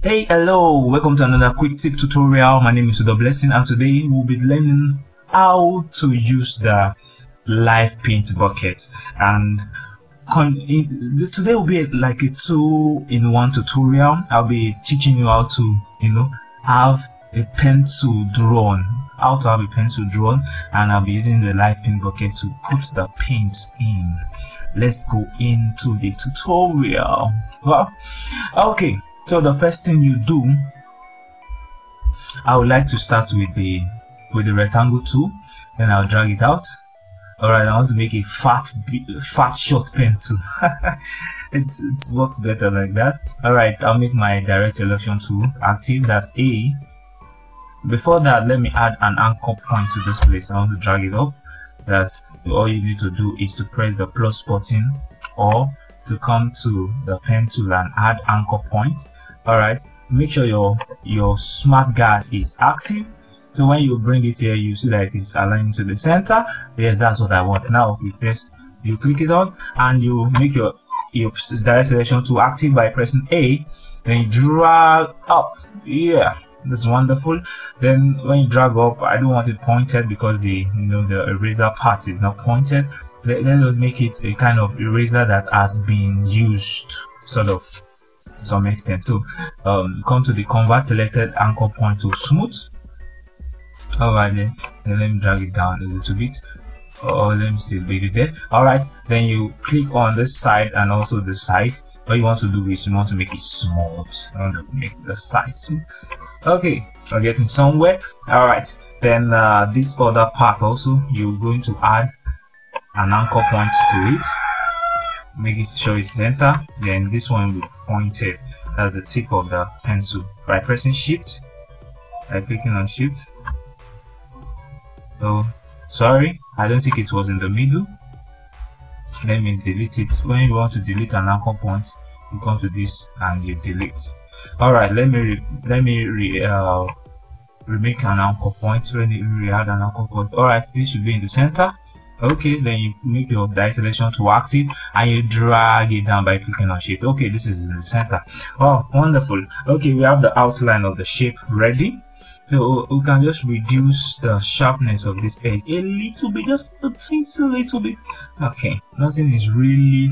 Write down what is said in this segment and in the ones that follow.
Hey, hello, welcome to another quick tip tutorial. My name is Adobe Blessing, and today we'll be learning how to use the live paint bucket. And today will be like a two-in-one tutorial. I'll be teaching you how to have a pencil drawn, and I'll be using the live paint bucket to put the paints in. Let's go into the tutorial. Well, okay, so the first thing you do, I would like to start with the rectangle tool. Then I'll drag it out. Alright, I want to make a fat short pencil. it works better like that. Alright, I'll make my direct selection tool active. That's A. Before that, let me add an anchor point to this place. I want to drag it up. That's all you need to do is to press the plus button or to come to the pen tool and add anchor point. Alright, make sure your smart guard is active. So when you bring it here, you see that it is aligned to the center. Yes, that's what I want. Now you click it on and you make your direct selection tool active by pressing A. Then you drag up. Yeah, that's wonderful. Then when you drag up, I don't want it pointed because the eraser part is not pointed. Let us make it a kind of eraser that has been used, sort of, to some extent. So come to the convert selected anchor point to smooth. Alright, then let me drag it down a little bit, or let me still leave it there. Alright, then you click on this side and also the side. What you want to do is you want to make it smooth. You want to make the side smooth. Okay, we're getting somewhere. Alright, then this other part also, you're going to add an anchor point to it. Make it show its center. Then this one will be pointed at the tip of the pencil by pressing shift, by clicking on shift. Oh, sorry, I don't think it was in the middle. Let me delete it. When you want to delete an anchor point, you come to this and you delete. Alright, let me remake an anchor point. Let me re-add an anchor point. Alright, this should be in the center. Okay, then you make your direct selection to active and you drag it down by clicking on shift. Okay, this is in the center. Oh, wonderful. Okay, we have the outline of the shape ready. So we can just reduce the sharpness of this edge a little bit, just a little bit. Okay, nothing is really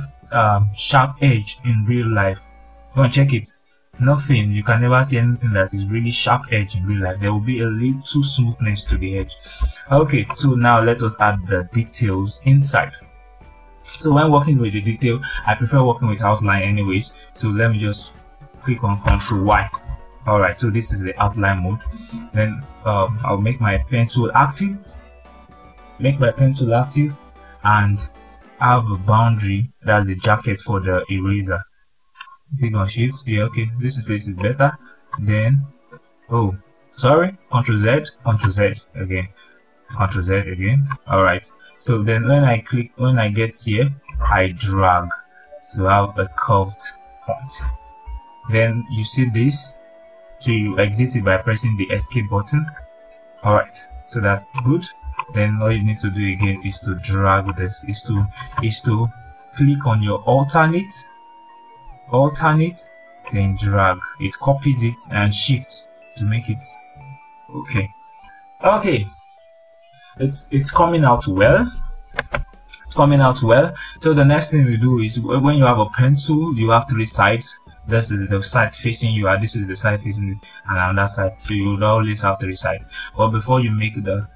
sharp edge in real life. Go and check it. Nothing. You can never see anything that is really sharp edge in real life. There will be a little smoothness to the edge. Okay, so now let us add the details inside. So when working with the detail, I prefer working with outline anyways. So let me just click on Ctrl Y. Alright, so this is the outline mode. Then I'll make my pen tool active. And have a boundary. That's the jacket for the eraser. Click on shift. Yeah, okay, this place is better. Then Ctrl Z again. Ctrl Z again. Alright, so then when I get here, I drag to have a curved point. Then you see this. So you exit it by pressing the escape button. Alright, so that's good. Then all you need to do again is to drag this, is to click on your alternate, then drag. It copies it and shift to make it okay. Okay, it's coming out well. So the next thing we do is when you have a pencil, you have three sides. This is the side facing you, and this is the side facing you, and another side. So you will always have three sides. But before you make the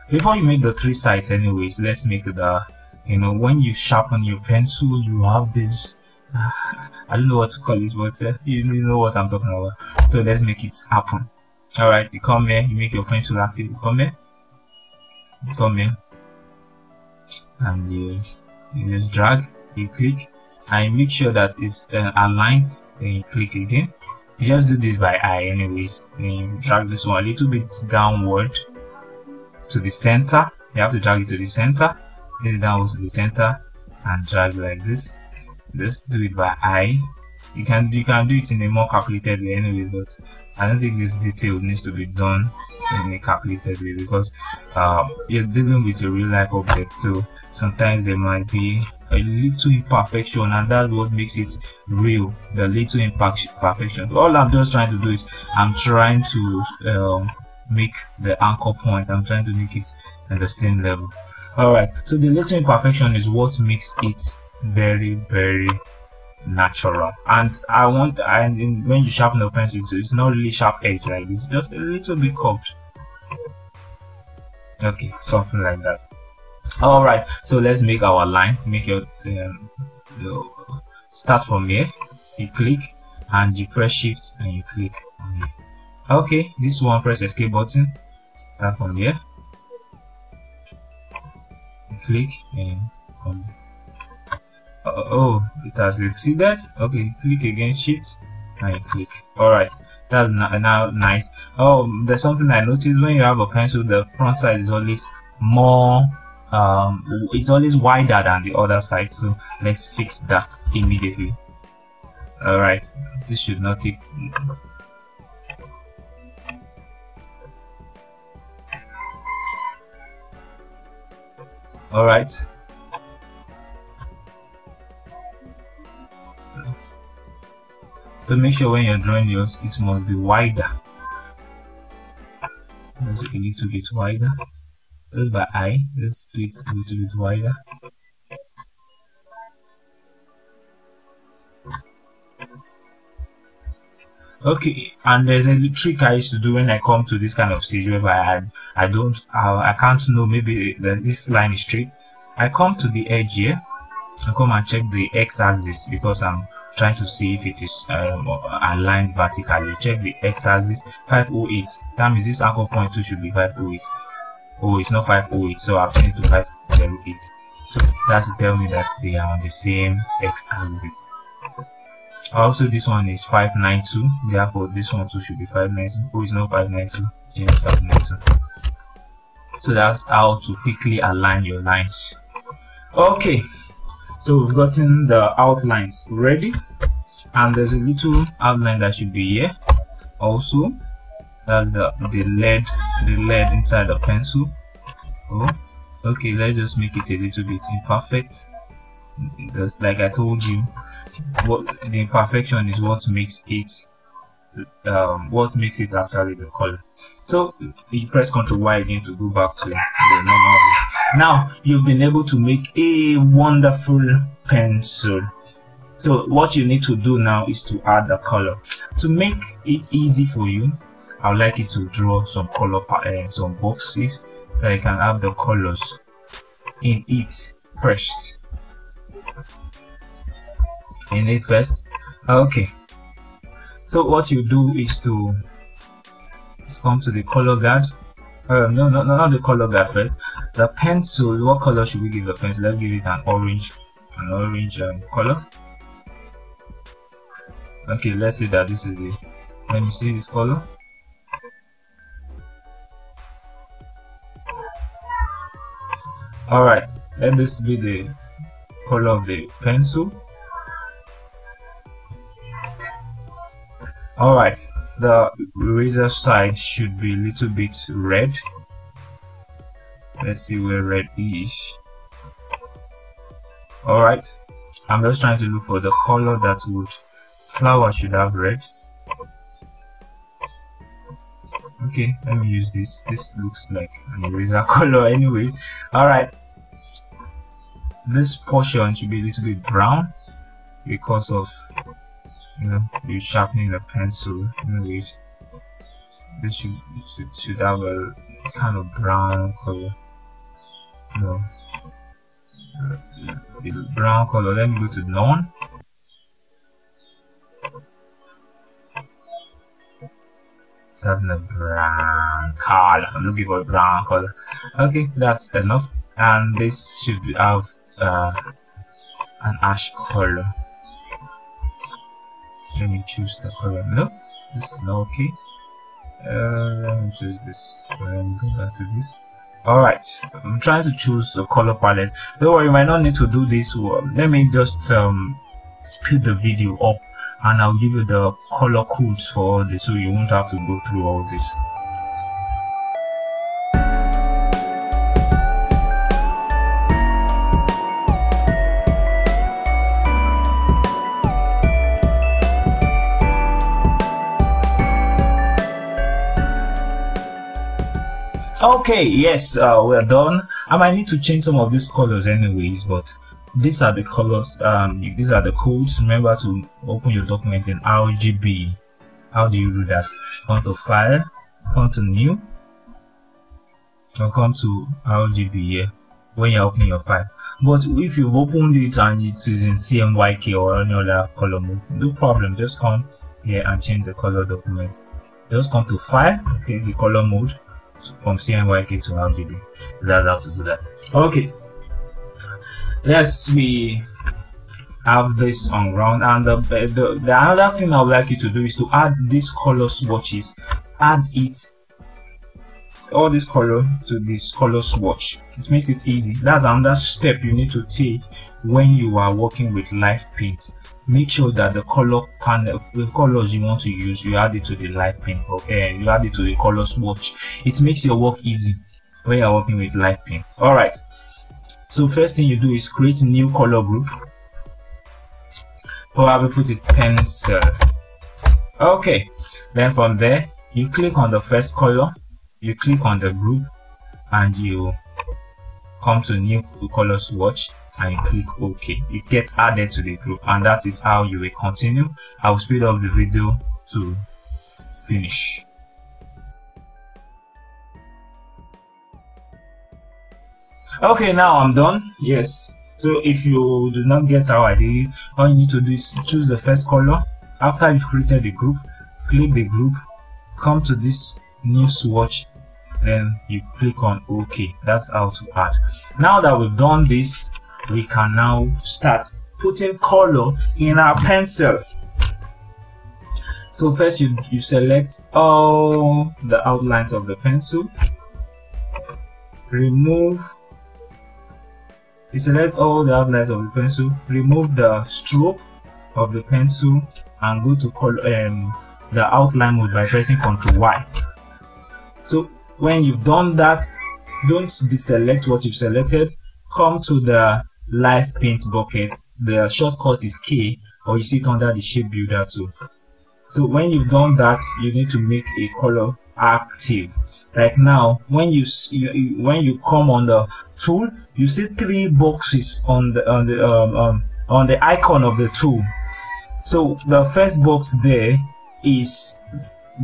before you make the three sides, anyways, let's make the when you sharpen your pencil, you have this. I don't know what to call it, but you know what I'm talking about. So let's make it happen. Alright, you come here, you make your pencil active. You come here, and you just drag, you click, and you make sure that it's aligned. Then you click again. You just do this by eye anyways. Then you drag this one a little bit downward to the center. You have to drag it to the center, then downwards to the center, and drag like this. Just do it by eye. You can do it in a more calculated way anyway, but I don't think this detail needs to be done in a calculated way, because you're dealing with a real life object, so sometimes there might be a little imperfection, and that's what makes it real, the little imperfection. All I'm just trying to do is I'm trying to make the anchor point, I'm trying to make it at the same level. Alright, so the little imperfection is what makes it very, very natural. And when you sharpen the pencil, it's not really sharp edge, like it's just a little bit curved. Okay, something like that. Alright, so let's make our line. Make your start from here. You click and you press shift and you click on here. Okay, this one, press escape button. Start from here. You click and come. Oh, it has exceeded. Okay, click again, shift and you click. Alright, that's now nice. Oh, there's something I noticed: when you have a pencil, the front side is always more it's always wider than the other side, so let's fix that immediately. Alright, this should not take alright. So make sure when you're drawing yours, it must be wider. Just a little bit wider. Just by eye, let's do it a little bit wider. Okay, and there's a trick I used to do when I come to this kind of stage whereby I can't know maybe this line is straight. I come to the edge here. I come and check the x-axis, because I'm trying to see if it is aligned vertically. Check the x-axis, 508. That means this anchor point too should be 508. Oh, it's not 508, so I've changed to 508. So that's to tell me that they are on the same x-axis. Also, this one is 592, therefore this one too should be 592. Oh, it's not 592, change 592. So that's how to quickly align your lines. Okay, so we've gotten the outlines ready, and there's a little outline that should be here also. That's the lead inside the pencil. Oh, okay, let's just make it a little bit imperfect. Just like I told you, what the imperfection is what makes it actually the color. So you press Ctrl Y again to go back to the normal way. Now you've been able to make a wonderful pencil. So what you need to do now is to add the color. To make it easy for you, I would like you to draw some color some boxes so you can have the colors in it first. Okay, so what you do is to come to the color guard. No, not the color guard first. The pencil, what color should we give the pencil? Let's give it an orange color. Okay, let's say that this is the, let me see this color. Alright, let this be the color of the pencil. Alright, the eraser side should be a little bit red. Let's see where red is. Alright, I'm just trying to look for the color that would, flower should have red. Okay, let me use this. This looks like an eraser color anyway. Alright, this portion should be a little bit brown because of, you know, you sharpening the pencil. Anyways, this should have a kind of brown color. No, brown color. Let me go to none. It's having a brown color. I'm looking for a brown color. Okay, that's enough. And this should have an ash color. Let me choose the color. No, this is not okay. Let me choose this. Let me go back to this. Alright, I'm trying to choose a color palette. Don't worry, you might not need to do this. Let me just speed the video up and I'll give you the color codes for all this, so you won't have to go through all this. Okay, yes, we're done. I might need to change some of these colors anyways, but these are the colors, these are the codes. Remember to open your document in RGB. How do you do that? Come to File, come to New, or come to RGB here when you're opening your file. But if you've opened it and it is in CMYK or any other color mode, no problem, just come here and change the color document. Just come to File, okay, the color mode, from CMYK to RGB. That's how to do that. Okay, yes, we have this on ground, and the another thing I would like you to do is to add these color swatches. Add it, all this color, to this color swatch. It makes it easy. That's another step you need to take when you are working with live paint. Make sure that the color panel, the colors you want to use, you add it to the live paint, okay, you add it to the color swatch. It makes your work easy when you're working with live paint. All right, so first thing you do is create a new color group. Probably put it pencil. Okay, then from there you click on the first color, you click on the group, and you come to new color swatch and you click OK. It gets added to the group, and that is how you will continue. I will speed up the video to finish. Okay, now I'm done. Yes, so if you do not get how I did it, all you need to do is choose the first color. After you've created the group, click the group, come to this new swatch, then you click on OK. That's how to add. Now that we've done this, we can now start putting color in our pencil. So first you select all the outlines of the pencil, you select all the outlines of the pencil, remove the stroke of the pencil, and go to color the outline mode by pressing Ctrl Y. So when you've done that, don't deselect what you've selected. Come to the live paint bucket. The shortcut is K, or you see it under the shape builder too. So when you've done that, you need to make a color active. Like now, when you come on the tool, you see 3 boxes on the icon of the tool. So the first box there is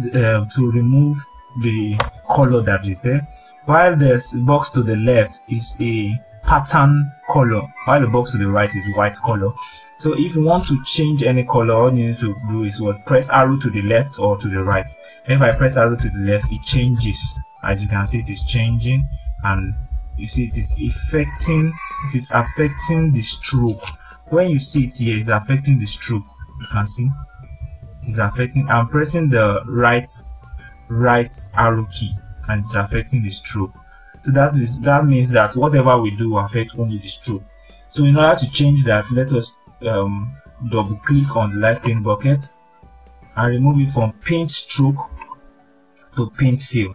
to remove the color that is there, while the box to the left is a pattern color, while the box to the right is white color. So if you want to change any color, all you need to do is press arrow to the left or to the right. If I press arrow to the left, it changes. As you can see, it is changing, and you see it is affecting the stroke. When you see it here, it's affecting the stroke. You can see it is affecting. I'm pressing the right arrow key, and it's affecting the stroke. So that means that whatever we do will affect only the stroke. So in order to change that, let us double click on the live paint bucket and remove it from paint stroke to paint fill.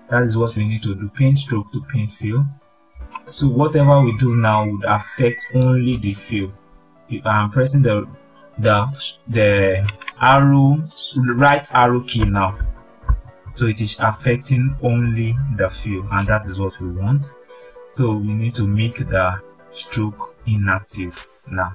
That is what we need to do, paint stroke to paint fill. So whatever we do now would affect only the fill. I'm pressing the right arrow key now, so it is affecting only the fill, and that is what we want. So we need to make the stroke inactive now.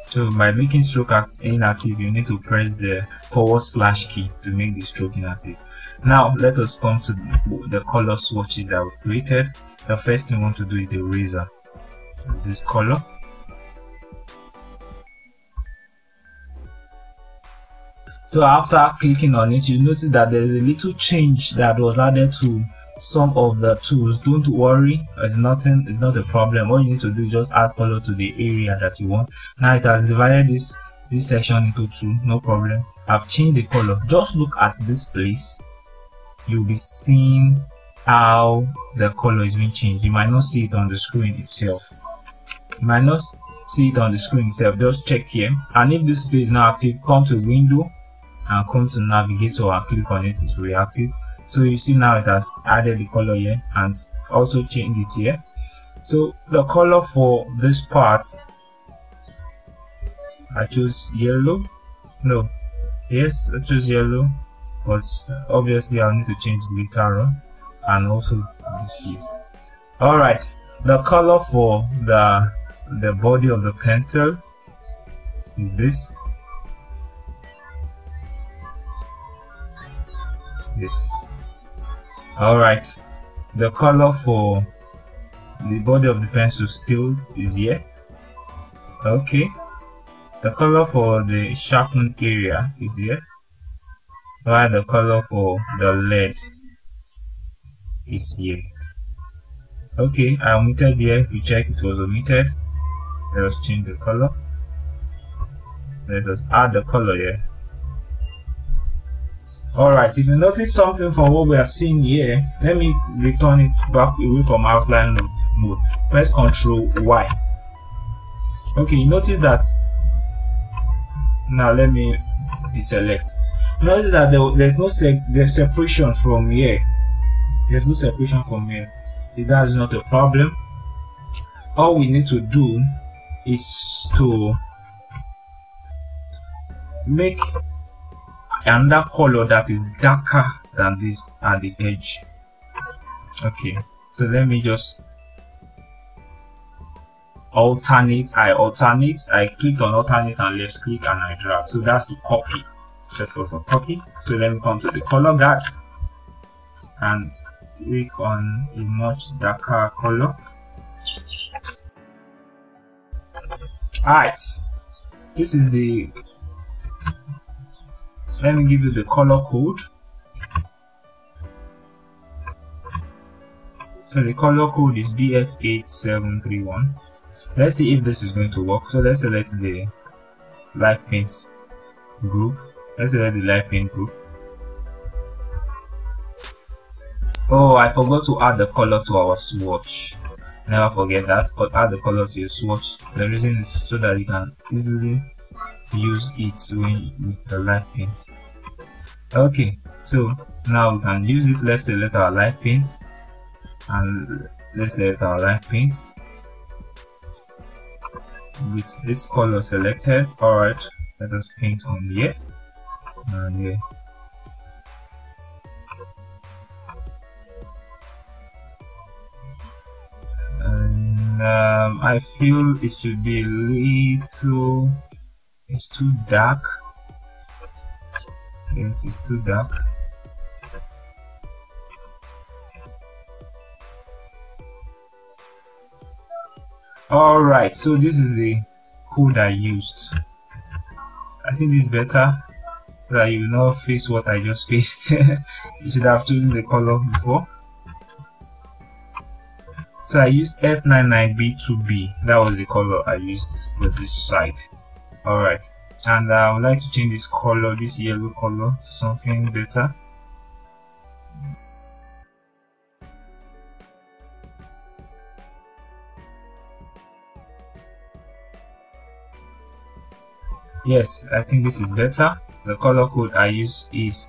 So by making stroke inactive, you need to press the / key to make the stroke inactive. Now let us come to the color swatches that we've created. The first thing we want to do is the eraser. This color. So after clicking on it, you notice that there is a little change that was added to some of the tools. Don't worry, it's not a problem. All you need to do is just add color to the area that you want. Now it has divided this section into 2, no problem. I've changed the color. Just look at this place. You'll be seeing how the color is being changed. You might not see it on the screen itself. You might not see it on the screen itself. Just check here, and if this display is not active, come to window and come to navigator and click on it. It's reactive. So you see now it has added the color here and also changed it here. So the color for this part, I choose yellow. No, yes, I choose yellow, but obviously I'll need to change it later on, and also this piece. All right, the color for the body of the pencil is this. All right, the color for the body of the pencil still is here. Okay, the color for the sharpened area is here, while the color for the lead is here. Okay, I omitted here. If you check, it was omitted. Let us change the color. Let us add the color here. Alright, if you notice something from what we are seeing here, let me return it back away from outline mode. Press Ctrl Y. Okay, you notice that. Now let me deselect. Notice that there's no separation from here. There's no separation from here. That is not a problem. All we need to do is to make another color that is darker than this at the edge. Okay, so let me just alternate. I click on alternate and left click and I drag. So that's to copy. Shortcut for copy. So let me come to the color guard and click on a much darker color. Alright, this is the, let me give you the color code. So the color code is BF8731. Let's see if this is going to work. So let's select the light paints group. Oh, I forgot to add the color to our swatch. Never forget that, but add the color to your swatch. The reason is so that you can easily use it with the light paint. Okay, so now we can use it. Let's select our light paint and let's select our light paint with this color selected. Alright, let us paint on here and here. I feel it should be a little, it's too dark. Yes, it's too dark. Alright, so this is the code I used. I think this is better so that you will not face what I just faced. You should have chosen the color before. So I used F99B2B. That was the color I used for this side. Alright, and I would like to change this color, this yellow color, to something better. Yes, I think this is better. The color code I use is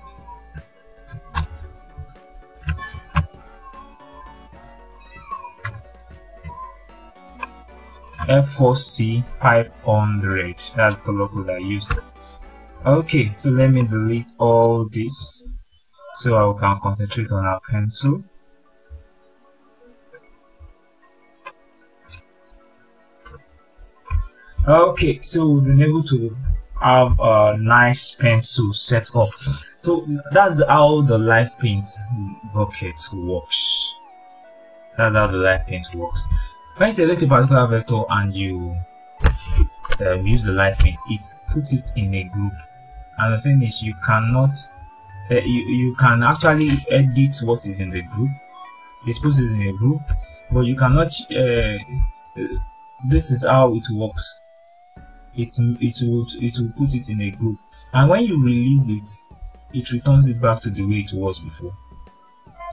F4C500. That's the color code I used. Okay, so let me delete all this so I can concentrate on our pencil. Okay, so we've been able to have a nice pencil set up. So that's how the light paint bucket works. That's how the light paint works. When you select a particular vector and you use the light paint, it puts it in a group. And the thing is, you cannot, you can actually edit what is in the group. It puts it in a group, but you cannot. This is how it works. It will put it in a group, and when you release it, it returns it back to the way it was before.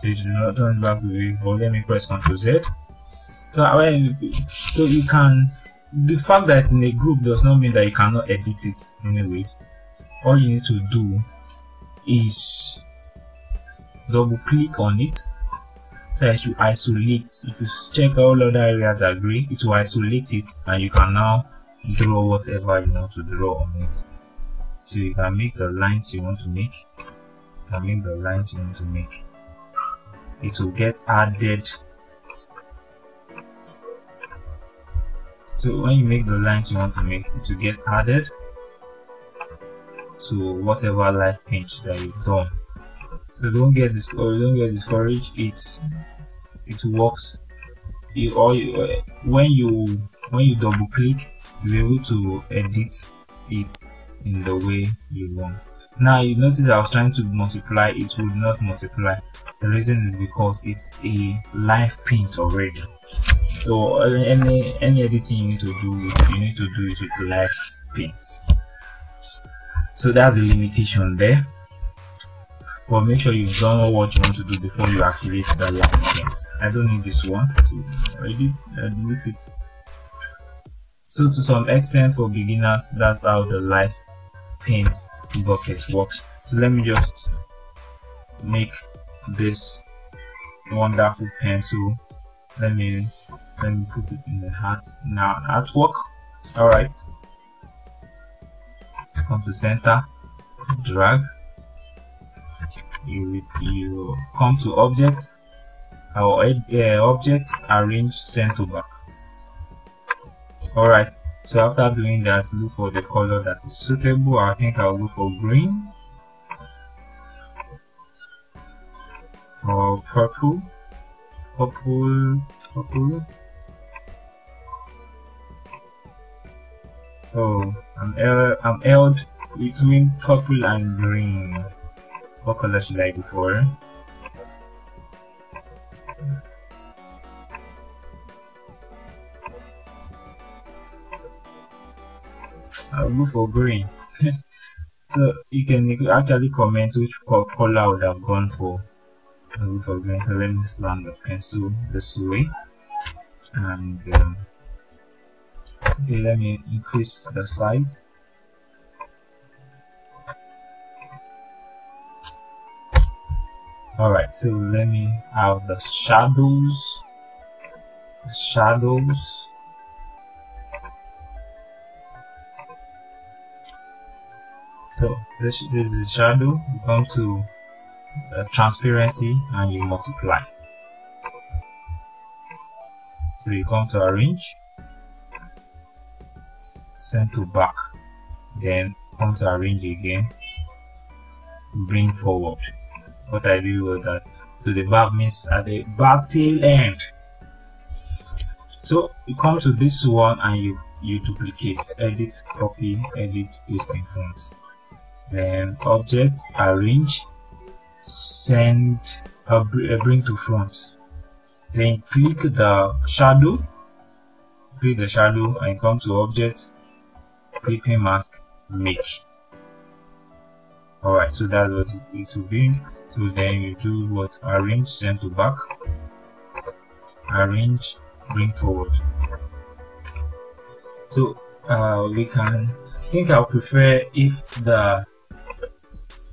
it will not turn back to the viewport. Let me press Ctrl Z. So you can, the fact that it's in a group does not mean that you cannot edit it anyways. All you need to do is double click on it so that you isolate. If you check all other areas are gray, it will isolate it, and you can now draw whatever you want to draw on it. So you can make the lines you want to make. It will get added. So when you make the lines you want to make, it will get added to whatever live paint that you've done. So don't get discouraged. It works. When you double click, you're able to edit it in the way you want. Now you notice I was trying to multiply, it would not multiply. The reason is because it's a live paint already. So any editing you need to do it with live paints. So that's the limitation there. But make sure you've done what you want to do before you activate the live paints. I don't need this one, so I delete it. So to some extent, for beginners, that's how the live paint bucket works. So let me just make this wonderful pencil. Let me put it in the artwork. All right, come to center, drag. You come to object, objects, arrange, send to back. All right, so after doing that, look for the color that is suitable. I think I'll go for green or purple. Oh, I'm held between purple and green. What color should I go for? I'll go for green. So you can actually comment which color I would have gone for. I'll go for green. So let me slam the pencil this way, and okay, let me increase the size. Alright, so let me have the shadows. So this is the shadow. You come to transparency and you multiply. So you come to arrange, send to back, then come to arrange again, bring forward. What I do was that, so the back means at the back tail end. So you come to this one and you duplicate, edit, copy, edit, paste in front. Then object, arrange, send, bring to front. Then click the shadow, and come to object, clipping mask, make. Alright, so that's what it will be. So then you do what? Arrange, send to back, arrange, bring forward. So we can think I'll prefer if the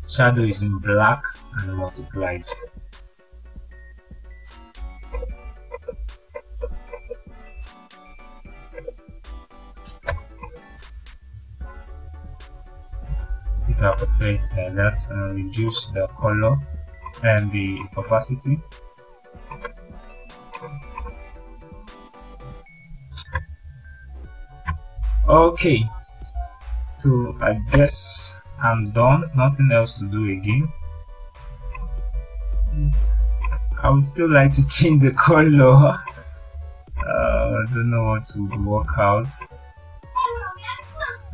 shadow is in black and multiplied. I prefer it like that, and reduce the color and the opacity. Okay, so I guess I'm done. Nothing else to do again. I would still like to change the color. I don't know what would work out.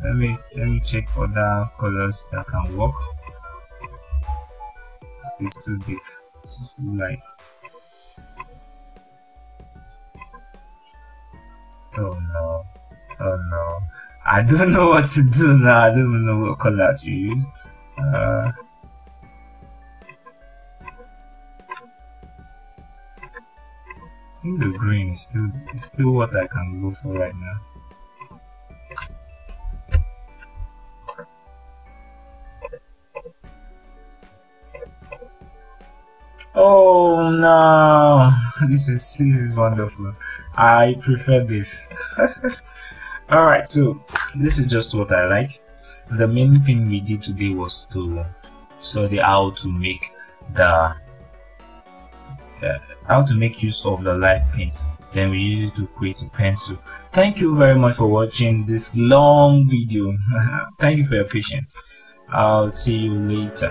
Let me check other colors that can work. This is too deep. This is too light. Oh no. Oh no. I don't know what to do now. I don't even know what color to use. I think the green is still what I can go for right now. Oh no, this is wonderful. I prefer this. Alright, so this is just what I like. The main thing we did today was to study how to make use of the live paint. Then we use it to create a pencil. Thank you very much for watching this long video. Thank you for your patience. I'll see you later.